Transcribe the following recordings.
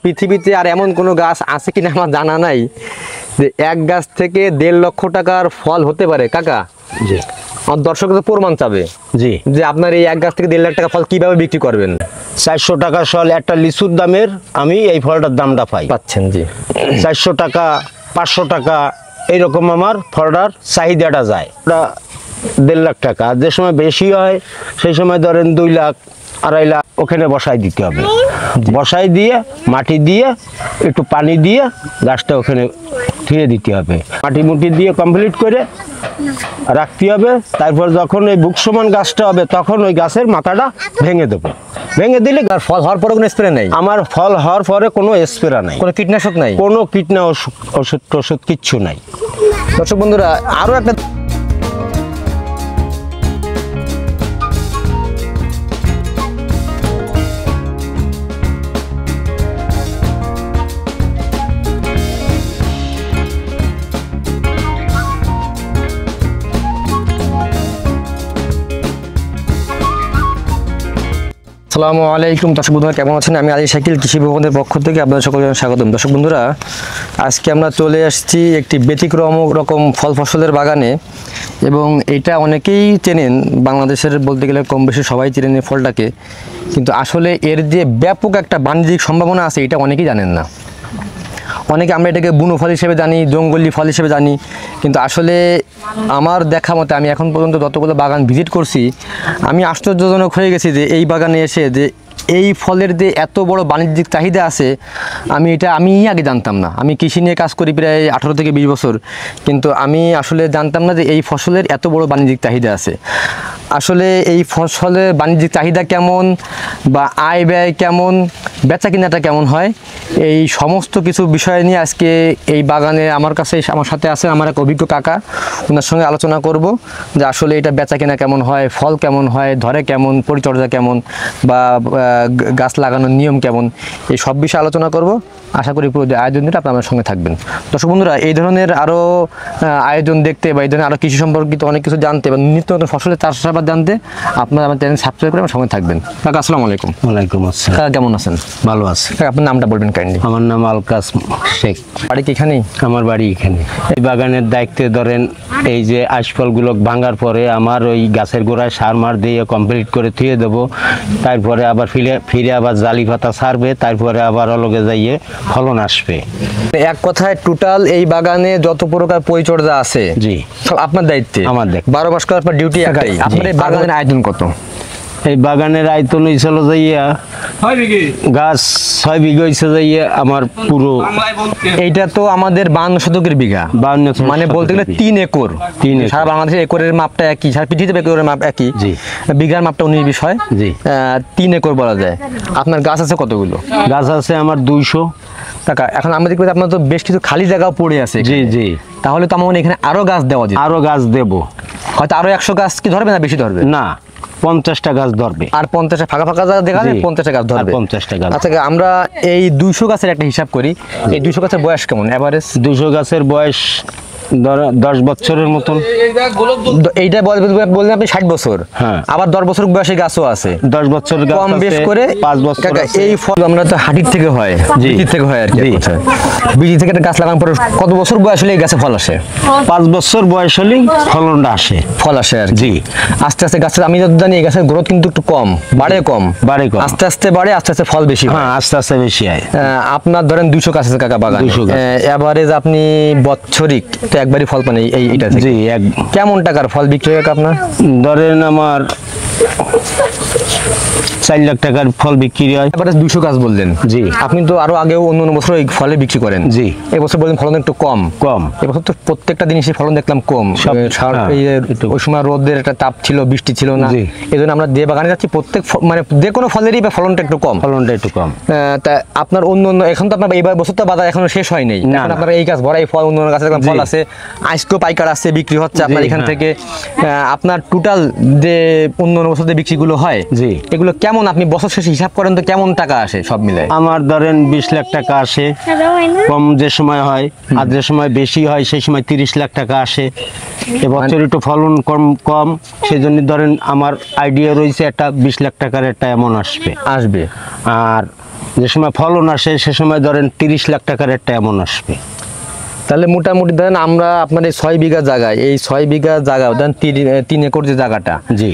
পৃথিবীতে আর এমন কোনো গাছ আছে কিনা আমার জানা নাই যে এক গাছ থেকে 1.5 লক্ষ টাকার ফল হতে পারে। কাকা জি, আমার দর্শক তো প্রমাণ চাবে জি, যে আপনার এই এক গাছ থেকে 1.5 লাখ টাকা ফল কিভাবে বিক্রি করবেন। 400 টাকা ফল একটা লিচুর দামের আমি এই ফলটার দামটা পাচ্ছেন। জি, 400 টাকা 500 টাকা এইরকম আমার ফলটার চাহিদাটা যায়। ওটা 1.5 লাখ টাকা, যে সময় বেশি হয় সেই সময় ধরেন 2 লাখ 2.5 লাখ ওখানে বসাই দিতে হবে। বসাই দিয়ে মাটি দিয়ে একটু পানি দিয়ে গাছটা ওখানে ধুয়ে দিতে হবে, মাটি মুটি দিয়ে কমপ্লিট করে রাখতে হবে। তারপর যখন এই বুক সমান গাছটা হবে তখন ওই গাছের মাথাটা ভেঙে দেবো। ভেঙে দিলে আর ফল হওয়ার পরে কোনো স্প্রে নেই? আমার ফল হওয়ার পরে কোনো স্প্রে নাই, কোনো কীটনাশক নাই, কোনো ওষুধ কিচ্ছু নাই। দর্শক বন্ধুরা আরো একটা আসসালামু আলাইকুম দর্শক বন্ধুরা, কেমন আছেন? আমি আলী শাকিল কৃষি ভবনের পক্ষ থেকে আপনাদের সকলকে স্বাগতম। দর্শক বন্ধুরা, আজকে আমরা চলে আসছি একটি ব্যতিক্রম রকম ফল ফসলের বাগানে, এবং এটা অনেকেই চেনেন, বাংলাদেশের বলতে গেলে কম বেশি সবাই চেনেন এই ফলটাকে, কিন্তু আসলে এর যে ব্যাপক একটা বাণিজ্যিক সম্ভাবনা আছে এটা অনেকেই জানেন না। অনেকে আমরা এটাকে বুনো ফল হিসেবে জানি, জঙ্গলি ফল হিসেবে জানি, কিন্তু আসলে আমার দেখা মতে আমি এখন পর্যন্ত যতগুলো বাগান ভিজিট করছি আমি আশ্চর্যজনক হয়ে গেছি যে এই বাগানে এসে যে এই ফলের যে এত বড় বাণিজ্যিক চাহিদা আছে আমি আগে জানতাম না। আমি কৃষি নিয়ে কাজ করি প্রায় 18 থেকে 20 বছর, কিন্তু আমি আসলে জানতাম না যে এই ফসলের এত বড় বাণিজ্যিক চাহিদা আছে। আসলে এই ফসলের বাণিজ্যিক চাহিদা কেমন বা আয় ব্যয় কেমন, বেচা কিনাটা কেমন হয়, এই সমস্ত কিছু বিষয় নিয়ে আজকে এই বাগানে আমার সাথে আছে আমার এক অভিজ্ঞ কাকা, ওনার সঙ্গে আলোচনা করব যে আসলে এটা বেচা কিনা কেমন হয়, ফল কেমন হয়, ধরে কেমন, পরিচর্যা কেমন, বা গাছ লাগানোর নিয়ম কেমন, এই সব বিষয়ে আলোচনা করব। আশা করি পুরো আয়োজন দিতে আপনার সঙ্গে থাকবেন। দর্শক বন্ধুরা, এই ধরনের আরও আয়োজন দেখতে বা এই ধরনের আরও কৃষি সম্পর্কিত অনেক কিছু জানতে বা নিত্য নতুন ফসলের চাষাবাদ জানতে আপনারা আমার চ্যানেল সাবস্ক্রাইব করে আমার সঙ্গে থাকবেন। কাকা আসসালামু আলাইকুম। ওয়ালাইকুম আসসালাম। কাকা কেমন আছেন? ভালো আছে। কাকা আপনার নামটা বলবেন কাইন্ডলি। আমার নাম আলকাস শেখ। বাড়ি কি এখানেই? আমার বাড়ি এখানে। এই বাগানের দায়িত্বে ধরেন এই যে আশফলগুলো ভাঙার পরে আমার ওই গাছের গোড়ায় সার মার দিয়ে কমপ্লিট করে থুয়ে দেবো। তারপরে আবার ফিরে আবার জালি পাতা ছাড়বে, তারপরে আবার অলগে যাইয়ে ফলন আসবে। এক কথায় টোটাল এই বাগানে যত প্রকার পরিচর্যা আছে জি সব আপনার দায়িত্বে? আমার দায়িত্ব। 12 মাস করার পর ডিউটি একটাই। আপনার এই বাগানের আয়তন কত? এই বাগানের আয়তন হয়েছিল যাইয়া গাছ 6 বিঘা হয়েছে যাইয়া আমার পুরো। এইটা তো আমাদের 52 শতকের বিঘা, মানে বলতে গেলে 3 একর। সারা বাংলাদেশের একরের মাপটা একই, সারা পৃথিবীতে একরের মাপ একই, বিঘার মাপটা 19 20 হয়। 3 একর বলা যায়। আপনার গাছ আছে কতগুলো? গাছ আছে আমার 200 টাকা। এখন আমরা দেখবো আপনার তো বেশ কিছু খালি জায়গাও পড়ে আছে। জি জি। তাহলে তো আমার এখানে আরো গাছ দেওয়া যায়। আরো গাছ দেবো, হয়তো আরো 100 গাছ কি ধরবে না বেশি ধরবে? না, 50টা গাছ ধরবে। আর 50টা ফাঁকা জায়গা দেখা যায়, 50টা গাছ ধরবে। 50টা গাছ। আচ্ছা, আমরা এই 200 গাছের একটা হিসাব করি। এই 200 গাছের বয়স কেমন এভারেজ? 200 গাছের বয়স 10 বছরের মতন। এইটা বললেন আপনি 60 বছর। হ্যাঁ। আবার 10 বছর বয়সী গাছও আছে। 10 বছর গাছ কম বেশ করে 5 বছর। এই ফল আমরা তো হাটির থেকে হয়, বীজ থেকে হয় আর কি। বীজ থেকে একটা গাছ লাগানোর পরে কত বছর বয়স হলে এই গাছে ফল আসে? 5 বছর বয়স হলেই ফলনটা আসে, ফল আসে আর জি। আস্তে আস্তে গাছের, আমি যত জানি এই গাছের গ্রোথ কিন্তু একটু কম, বাড়ে কম, আস্তে আস্তে বাড়ে, আস্তে আস্তে ফল বেশি। হ্যাঁ, আস্তে আস্তে বেশি হয়। আপনার ধরেন 200 গাছ আছে কাকা বাগান, এভারেজ আপনি বৎসরিক তো একবারই ফল পান এইটা? জি। কেমন টাকার ফল বিক্রি হয় আপনার? ধরেন আমার 4 লাখ টাকার ফল বিক্রি হয়। এবারে 200 গাছ বললেন। জি। আপনি তো আরো আগেও অন্য বছর এই ফলে বিক্রি করেন। জি। এবছর বললেন ফলন একটু কম। এবছর তো প্রত্যেকটা জিনিসের ফলন দেখলাম কম। ওই সময় রোদের একটা তাপ ছিল, বৃষ্টি ছিল না, এই জন্য আমরা যে বাগানে যাচ্ছি প্রত্যেক মানে যে কোনো ফলেরই ফলনটা একটু কম। তা আপনার অন্য এখন তো আপনার এইবার বছর তো বাজার এখনো শেষ হয়নি, আপনার এই গাছ ভরাই ফল, অন্য গাছের ফল আছে, আজকেও পাইকার আছে, বিক্রি হচ্ছে আপনার এখান থেকে। আপনার টোটাল যে অন্য বছর যে বিক্রিগুলো হয় এগুলো কেমন কেমন আপনি বছর শেষে হিসাব করেন তো কেমন টাকা আসে সব মিলে? আমার ধরেন 20 লাখ টাকা আসে, কম যে সময় হয়, আর যে সময় বেশি হয় সেই সময় 30 লাখ টাকা আসে। এবছর একটু ফলন কম কম, সেই জন্য ধরেন আমার আইডিয়া রয়েছে একটা 20 লাখ টাকার একটা এমন আসবে। আর যে সময় ফলন আসে সে সময় ধরেন 30 লাখ টাকার একটা এমন আসবে। তাহলে মোটামুটি ধরেন আমরা আপনার এই 6 বিঘা জায়গায়, এই 6 বিঘা জায়গা ধরেন 3 একর যে জায়গাটা, জি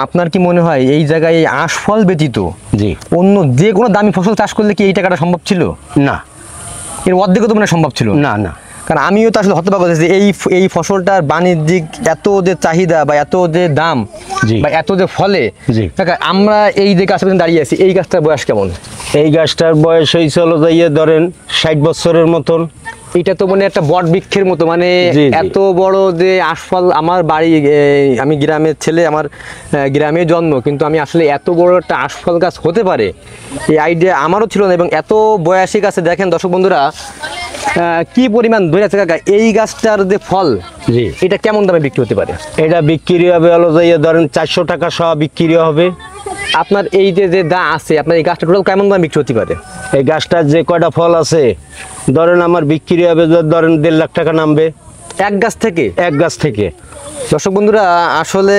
আপনার কি মনে হয় এই জায়গায় এই আশফল ব্যতীত জি অন্য যে কোনো দামি ফসল চাষ করলে কি এই টাকাটা সম্ভব ছিল? না, এর অর্ধেকও তো মানে সম্ভব ছিল না না। কারণ আমিও তো আসলে হতবাক হচ্ছি যে এই ফসলটার বাণিজ্যিক এত যে চাহিদা বা এত যে দাম জি। বা এত যে ফলে, জি। কাকা আমরা এই যে গাছ দাঁড়িয়ে আছি, এই গাছটার বয়স কেমন? এই গাছটার বয়স হয়েছে হলো যাইয়ে ধরেন 60 বছরের মতন। এটা তো মানে একটা বট বৃক্ষের মতো, মানে জি, জি। এত বড় যে আশফল। আমার বাড়ি আমি গ্রামের ছেলে, আমার গ্রামে জন্ম, কিন্তু আমি আসলে এত বড় একটা আশফল গাছ হতে পারে এই আইডিয়া আমারও ছিল না। এবং এত বয়সী গাছে দেখেন দর্শক বন্ধুরা কি পরিমাণ ধরে আছে কাকা, এই গাছটার যে ফল, জি। এটা কেমন দামে বিক্রি হতে পারে? এটা বিক্রি হবে হলো যাইয়ে ধরেন 400 টাকা সহ বিক্রি হবে। আপনার এই যে দা আছে, আপনার এই গাছটা টোটাল কেমন দামে বিক্রি হতে পারে? এই গাছটার যে কয়টা ফল আছে ধরেন আমার বিক্রি হবে ধরেন 1.5 লাখ টাকা নামবে এক গাছ থেকে। এক গাছ থেকে। দর্শক বন্ধুরা আসলে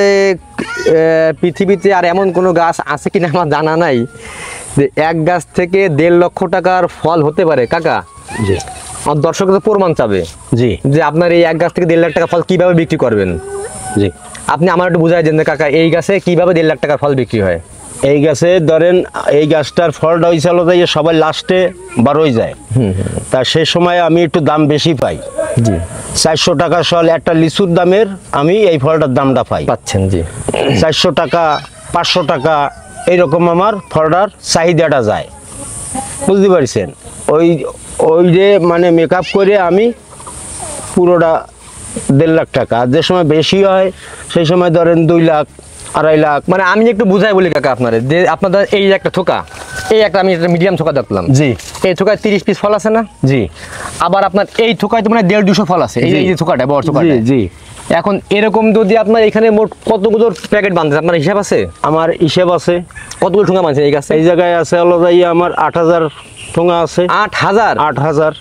পৃথিবীতে আর এমন কোনো গাছ আছে কিনা আমার জানা নাই যে এক গাছ থেকে 1.5 লক্ষ টাকার ফল হতে পারে। কাকা, জি আমার দর্শক তো প্রমাণ চাবে জি যে আপনার এই এক গাছ থেকে 1.5 লাখ টাকা ফল কিভাবে বিক্রি করবেন। জি। আপনি আমার একটু বুঝাই দেন যে কাকা, এই গাছে কিভাবে 1.5 লাখ টাকার ফল বিক্রি হয়? এই গাছে ধরেন এই গাছটার ফলটা হয়েছে হলো যাইয়ে সবাই লাস্টে বারোই যায়, তা সে সময় আমি একটু দাম বেশি পাই। জি, 400 টাকা সল একটা লিচুর দামের আমি এই ফলটার দামটা পাই। পাচ্ছেন। জি, 400 টাকা 500 টাকা এইরকম আমার ফলটার চাহিদাটা যায়, বুঝতে পারছেন? ওই যে মানে মেকআপ করে আমি পুরোটা 1.5 লাখ টাকা। আর যে সময় বেশি হয় সেই সময় ধরেন 2 লাখ 2.5 লাখ। মানে আমি একটু বুঝাই বলি কাকা আপনাদের, যে আপনাদের এই যে একটা থোকা, এই একটা আমি একটা মিডিয়াম থোকা দেখলাম, জি এই থোকায় 30 পিস ফল আছে না? জি আবার আপনার এই থোকায় তো মানে 150-200 ফল আছে, এই যে থোকাটা, বড় জি থোকাটা। জি। এখন এরকম যদি আপনার এখানে মোট কতগুলো প্যাকেট বাঁধছে, আপনার হিসাব আছে? আমার হিসেব আছে। কতগুলো ঠোঙা বাঁধছে এই গাছে? এই জায়গায় আছে হলো যাই আমার 8000 ঠোঙা আছে। 8000? 8000।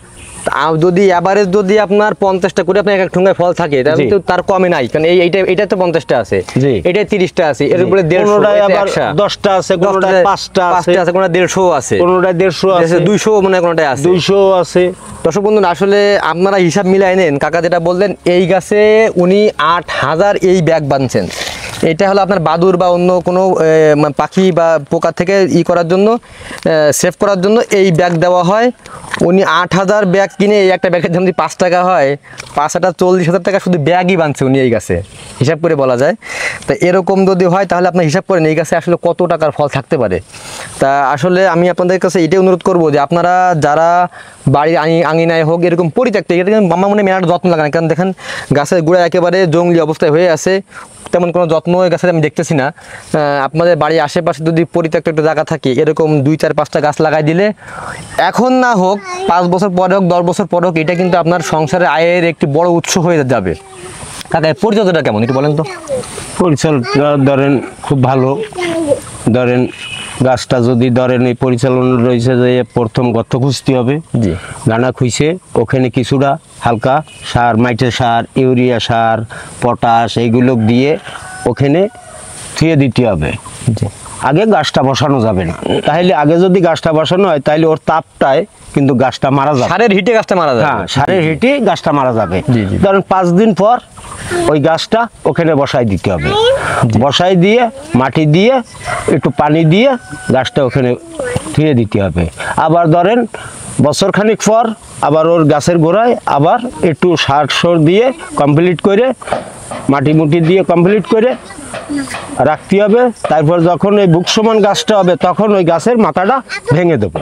যদি এভারেজ যদি আপনার 50টা করে আপনার এক এক ঠোঙায় ফল থাকে, তাহলে জি। তো তার কমে নাই, কারণ এইটা তো 50টা আছে, জি। এটা 30টা আছে, এর উপরে 150, কোনোটায় এটা আবার 100, 10টা আছে, কোনোটায় 5টা আছে, কোনোটা 150 আছে, কোনোটায় 150 আছে, 200 মনে হয় কোনোটায় আছে, 200 আছে। দর্শক বন্ধুরা আসলে আপনারা হিসাব মিলাই নেন। কাকা যেটা বললেন, এই গাছে উনি 8000 এই ব্যাগ বাঁধছেন। এটা হলো আপনার বাদুর বা অন্য কোনো পাখি বা পোকা থেকে করার জন্য, সেভ করার জন্য এই ব্যাগ দেওয়া হয়। উনি 8000 ব্যাগ কিনে, এই একটা ব্যাগের দাম যদি 5 টাকা হয়, 5 40,000 টাকা শুধু ব্যাগই বাঁধছে উনি এই গাছে, হিসাব করে বলা যায়। তা এরকম যদি হয় তাহলে আপনার হিসাব করেন এই গাছে আসলে কত টাকার ফল থাকতে পারে। তা আসলে আমি আপনাদের কাছে এটাই অনুরোধ করব যে আপনারা যারা বাড়ির আঙিনায় হোক এরকম পরিত্যক্ত, এটা কিন্তু আমার মনে মেলাটা যত্ন লাগানো, কারণ দেখেন গাছের গোড়া একেবারে জঙ্গলি অবস্থায় হয়ে আছে, তেমন কোনো যত্ন এই গাছের আমি দেখতেছি না। আপনাদের বাড়ির আশেপাশে যদি পরিত্যক্ত একটা জায়গা থাকে, এরকম 2-4-5টা গাছ লাগাই দিলে, এখন না হোক 5 বছর পরে হোক 10 বছর পরে হোক, এটা কিন্তু আপনার সংসারের আয়ের একটি বড় উৎস হয়ে যাবে। কাকা পরিচর্যাটা কেমন একটু বলেন তো? পরিচালনা ধরেন খুব ভালো। ধরেন গাছটা যদি ধরেন এই পরিচালনা রয়েছে যে প্রথম গর্ত খুঁজতে হবে, জি, দানা খুঁজে ওখানে কিছুটা হালকা সার, মাইটের সার, ইউরিয়া সার, পটাশ এইগুলো দিয়ে ওখানে থুয়ে দিতে হবে। জি, আগে গাছটা বসানো যাবে না, তাহলে আগে যদি গাছটা বসানো হয় তাহলে ওর তাপটায় কিন্তু গাছটা মারা যাবে। সারের হিটে গাছটা মারা যাবে। হ্যাঁ, সারের হিটে গাছটা মারা যাবে। জি, জি। ধরেন 5 দিন পর ওই গাছটা ওখানে বসাই দিতে হবে। বসাই দিয়ে মাটি দিয়ে একটু পানি দিয়ে গাছটা ওখানে ধুয়ে দিতে হবে। আবার ধরেন বছরখানিক পর আবার ওর গাছের গোড়ায় আবার একটু সার দিয়ে কমপ্লিট করে, মাটি মুটি দিয়ে কমপ্লিট করে রাখতে হবে। তারপর যখন ওই বুক সমান গাছটা হবে তখন ওই গাছের মাথাটা ভেঙে দেবো।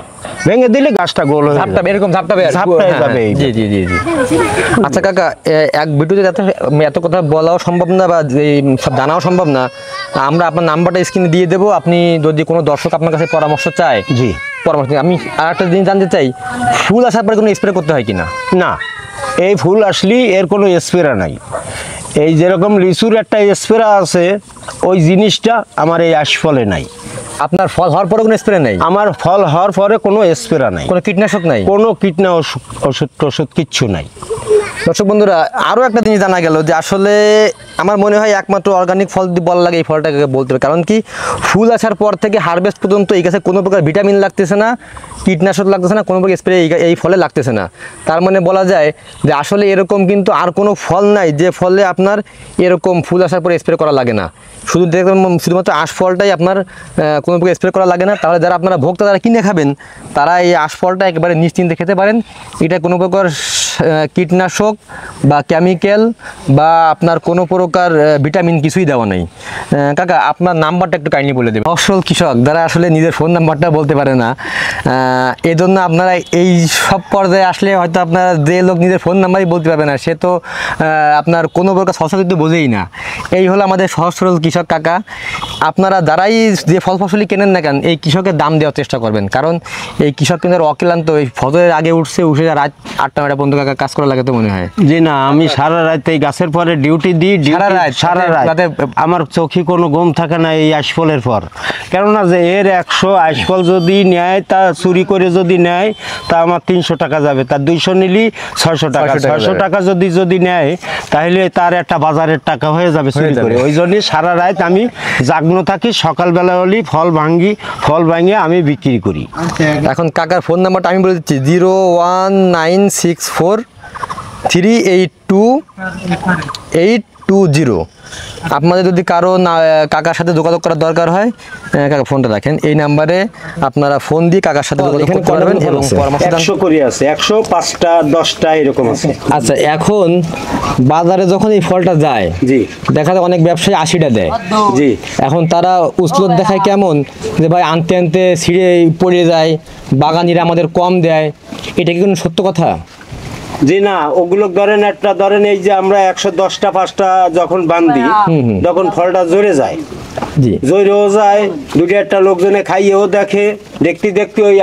ভেঙে দিলে গাছটা গোল হয়ে যাবে। এরকম ঝাপটাবে আর কি। ঝাপটায় হ্যাঁ, যাবে এই জি জি জি জি। আচ্ছা কাকা, এক ভিডিওতে এত কথা বলাও সম্ভব না বা এই সব জানাও সম্ভব না। আমরা আপনার নাম্বারটা স্ক্রিনে দিয়ে দেবো, আপনি যদি কোনো দর্শক আপনার কাছে পরামর্শ চায়, জি পরামর্শ। আমি আর একটা জিনিস জানতে চাই, ফুল আসার পরে কোনো স্প্রে করতে হয় কিনা? না, এই ফুল আসলেই এর কোনো স্প্রে নাই। এই যেরকম লিচুর একটা স্প্রে আছে, ওই জিনিসটা আমার এই আশফলে নাই। আপনার ফল হওয়ার পরে কোনো স্প্রে নেই? আমার ফল হওয়ার পরে কোনো স্প্রে নাই, কোনো কীটনাশক নাই, কোনো ওষুধ কিচ্ছু নাই। দর্শক বন্ধুরা, আরও একটা জিনিস জানা গেল যে আসলে আমার মনে হয় একমাত্র অর্গানিক ফল যদি বলা লাগে এই ফলটাকে বলতে হবে। কারণ কি, ফুল আসার পর থেকে হারভেস্ট পর্যন্ত এই গাছে কোনো প্রকার ভিটামিন লাগতেছে না, কীটনাশক লাগতেছে না, কোনো প্রকার স্প্রে এই ফলে লাগতেছে না। তার মানে বলা যায় যে আসলে এরকম কিন্তু আর কোনো ফল নাই যে ফলে আপনার এরকম ফুল আসার পরে স্প্রে করা লাগে না। শুধুমাত্র আঁশফলটাই আপনার কোনো প্রকার স্প্রে করা লাগে না। তাহলে যারা আপনারা ভোক্তা যারা কিনে খাবেন তারা এই আঁশফলটা একেবারে নিশ্চিন্তে খেতে পারেন। এটা কোনো প্রকার কীটনাশক বা কেমিক্যাল বা আপনার কোনো প্রকার ভিটামিন কিছুই দেওয়া নেই। কাকা, আপনার নাম্বারটা একটু কাইন্ডলি বলে দেবেন। ফসল কৃষক যারা আসলে নিজের ফোন নাম্বারটা বলতে পারে না, এই জন্য আপনারা এই সব পর্যায়ে আসলে হয়তো আপনার যে লোক নিজের ফোন নাম্বারই বলতে পারবে না সে তো আপনার কোনো প্রকার ফসল কিন্তু বোঝেই না। এই হলো আমাদের সহজ সরল কৃষক কাকা। আপনারা যারাই যে ফল ফসলই কেনেন না কেন এই কৃষকের দাম দেওয়ার চেষ্টা করবেন, কারণ এই কৃষক কিন্তু অক্লান্ত, এই ফজরের আগে উঠে রাত 8টা-9টা পর্যন্ত কাকা কাজ করা লাগে তো মনে হয়। জি না, আমি সারা রাত এই গাছের পরে ডিউটি দিই, সারা রাত আমার চোখে কোনো ঘুম থাকে না এই আঁশফলের পর। কেননা যে এর 100 আঁশফল যদি নেয়, তা চুরি করে যদি নেয় তা আমার 300 টাকা যাবে, তার 200 নিলি 600 টাকা, 600 টাকা যদি নেয় তাহলে তার একটা বাজারের টাকা হয়ে যাবে চুরি করে। ওই জন্যই সারা রাত আমি জাগ্ন থাকি, সকালবেলা হলেই ফল ভাঙিয়ে আমি বিক্রি করি। এখন কাকার ফোন নাম্বারটা আমি বলে দিচ্ছি, 01964382820। আপনাদের যদি কারো কাকার সাথে যোগাযোগ করার দরকার হয়, কাকা ফোনটা রাখেন, এই নাম্বারে আপনারা ফোন দিয়ে কাকার সাথে যোগাযোগ করতে পারবেন এবং পরামর্শ 100 করে আছে, 100, 5টা 10টা এরকম আছে। আচ্ছা, এখন বাজারে যখন এই ফলটা যায়, জি, দেখা যায় অনেক ব্যবসায়ী 80টা দেয়। জি, এখন তারা উসলত দেখায় কেমন যে ভাই আনতে আনতে ছিঁড়ে পড়ে যায়, বাগানিরা আমাদের কম দেয়, এটা কি কোনো সত্য কথা? জি না, ওগুলো ধরেন এই যে আমরা 110টা 5টা যখন বান্ধি তখন ফলটা জোরে যায়, জি, জোরেও যায়, দুটো একটা লোকজনে খাইয়েও দেখতে ওই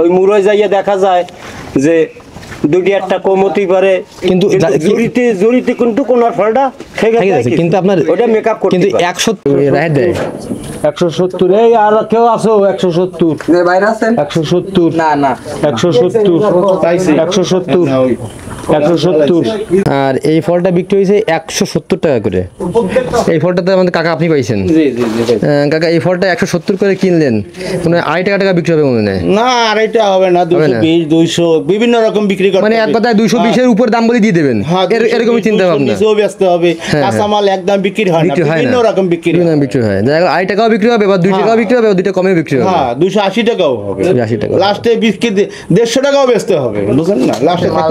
ওই মুড়োয় যাইয়ে দেখা যায় যে দুটি একটা কমতি পারে, কিন্তু জুরিতে কিন্তু কোন ফলটা থেকে যায়, কিন্তু আপনার ওটা মেকআপ করতে কিন্তু 100 রায় দেয় 170। এই আর কেউ আছো 170? বাইরে আছেন? 170 না 170 170। আর এই ফলটা বিক্রি হয়েছে 170 টাকা করে। এই ফলটাতে আমাদের কাকা আপনি পাইছেন? জি জি জি কাকা, এই ফলটা 170 করে কিনলেন, মানে 2.5 টাকা বিক্রি হবে মনে হয়? না, আড়াইটা হবে না, 220 200 বিভিন্ন রকম বিক্রি করতে মানে এক কথায় 220 এর উপর দাম বলে দিয়ে দেবেন, এরকমই চিন্তা ভাবনা। 220 বেচতে হবে, কাঁচামাল একদম বিক্রি হয় না, বিভিন্ন রকম বিক্রি হয়। বিক্রি হয়, 2.5 টাকাও বিক্রি হবে বা 2 টাকাও বিক্রি হবে, বা 2টা কমে বিক্রি হবে। হ্যাঁ, 280 টাকাও হবে, 80 টাকা লাস্টে বিক্রি 150 টাকাও বেচতে হবে, বুঝছেন না? লাস্টে মাল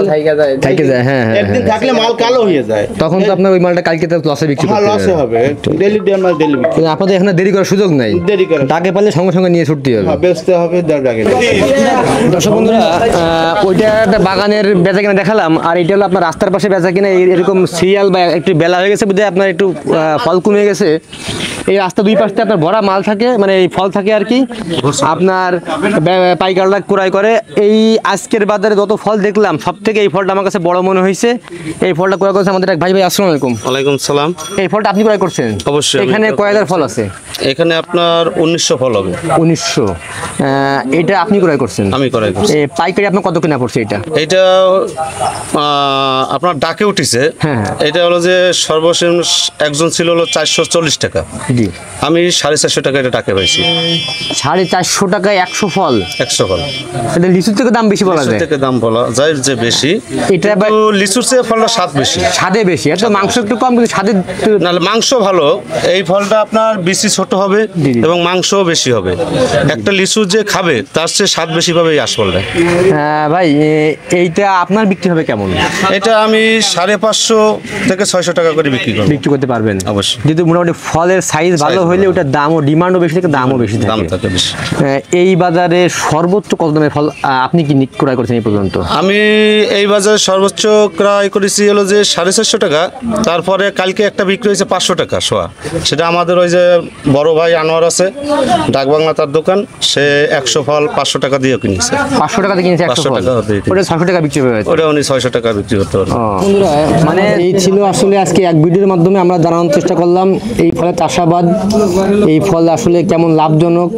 থেকে যায়। হ্যাঁ, একদিন থাকলে মাল কালো হয়ে যায়, তখন তো আপনার ওই মালটা কালকে তো লসে বিক্রি করতে হবে। লসে হবে, ডেলি মাল ডেলি বিক্রি। কিন্তু আপনাদের এখানে দেরি করার সুযোগ নাই, দেরি করে টাকা পারলে সঙ্গে সঙ্গে নিয়ে ছুটতে হবে। হ্যাঁ, বেচতে হবে, দাঁড়াগে। দর্শক বন্ধুরা, ওইটা একটা বাগানের বেচা কিনা দেখালাম, আর এটা হলো আপনার রাস্তার পাশে বেচা কিনা। এরকম সিরিয়াল বা একটু বেলা হয়ে গেছে বুঝে আপনার একটু ফল কমে গেছে। এই রাস্তা দুই পাশে আপনার ভরা মাল থাকে, মানে এই ফল থাকে আর কি, আপনার পাইকাররা ক্রয় করে। এই আজকের বাজারে যত ফল দেখলাম সব থেকে এই ফলটা আমার কাছে বড় মনে হয়েছে। এই ফলটা ক্রয় করেছে আমাদের এক ভাই। আসসালামু আলাইকুম। ওয়ালাইকুম সালাম। এই ফলটা আপনি ক্রয় করছেন? অবশ্যই। এখানে কয় হাজার ফল আছে? এখানে আপনার 1900 ফল হবে। 1900। এটা আপনি ক্রয় করছেন? আমি ক্রয় করছি। পাইকারি আপনার কত কিনা পড়ছে এটা? এটা আপনার ডাকে উঠেছে। হ্যাঁ। এটা হলো যে সর্বশেষ একজন ছিল হলো 440 টাকা। জি। আমি 450 টাকা এটা ডাকে পাইছি। 450 টাকায় 100 ফল? 100 ফল। এটা লিচুর থেকে দাম বেশি বলা যায়? লিচুর থেকে দাম বলা যায় যে বেশি, এটা কিন্তু লিচুর চেয়ে ফলটা স্বাদ বেশি। স্বাদে বেশি, এত মাংস একটু কম কিন্তু স্বাদে নাহলে মাংস ভালো। এই ফলটা আপনার বেশি ছোট হবে এবং মাংসও বেশি হবে। একটা লিচু যে খাবে তার চেয়ে স্বাদ বেশি পাবে এই আঁশফলটা। ভাই, এইটা আপনার বিক্রি হবে কেমন? এটা আমি 550 থেকে 600 টাকা করে বিক্রি করতে পারবেন? অবশ্যই। যেহেতু মোটামুটি ফলের সাইজ ভালো হলে ওটার দামও ডিমান্ডও বেশি থাকে, দামও বেশি দাম থাকে। থাকে বেশি। এই বাজারে সর্বোচ্চ কত দামের ফল আপনি কি ক্রয় করছেন এই পর্যন্ত? আমি এই বাজারে সর্বোচ্চ ক্রয় করেছি হলো যে 450 টাকা, তারপরে কালকে একটা বিক্রি হয়েছে 500 টাকা শোয়া। সেটা আমাদের ওই যে বড় ভাই আনোয়ার আছে ডাকবাংলা, তার দোকান, সে 100 ফল 500 টাকা দিয়ে কিনেছে। 500 টাকাতে কিনেছে 100 500 ফল, টাকা দিয়ে কিনেছে। ওটা 600 টাকা বিক্রি হয়ে ওটা উনি 600 টাকা বিক্রি করতে পারবেন। বন্ধুরা, মানে এই ছিল আসলে আজকে এক ভিডিওর মাধ্যমে আমরা জানানোর চেষ্টা করলাম এই ফলের চাষাবাদ, এই ফল আসলে কেমন লাভজনক।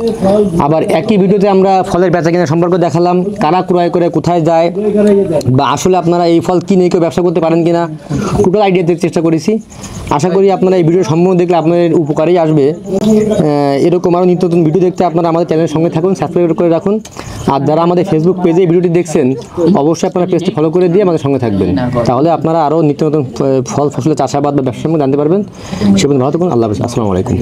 আবার একই ভিডিওতে আমরা ফলের বেচা কেনা সম্পর্কে দেখালাম, কারা ক্রয় করে কোথায় যায়, বা আসলে আপনারা এই ফল কিনে কেউ ব্যবসা করতে পারেন কিনা, টোটাল আইডিয়া দিতে চেষ্টা করেছি। আশা করি আপনারা এই ভিডিও সম্পূর্ণ দেখলে আপনাদের উপকারেই আসবে। এরকম আরও নিত্য নতুন ভিডিও দেখতে আপনারা আমাদের চ্যানেলের সঙ্গে থাকুন, সাবস্ক্রাইব করে রাখুন। আর যারা আমাদের ফেসবুক পেজে এই ভিডিওটি দেখছেন, অবশ্যই আপনারা পেজটি ফলো করে দিয়ে আমাদের সঙ্গে থাকবেন, তাহলে আপনারা আরও নিত্য নতুন ফল ফসলের চাষাবাদ বা ব্যবসা সম্পর্কে জানতে পারবেন। সে পর্যন্ত ভালো থাকুন। আল্লাহ হাফেজ। আসসালামু আলাইকুম।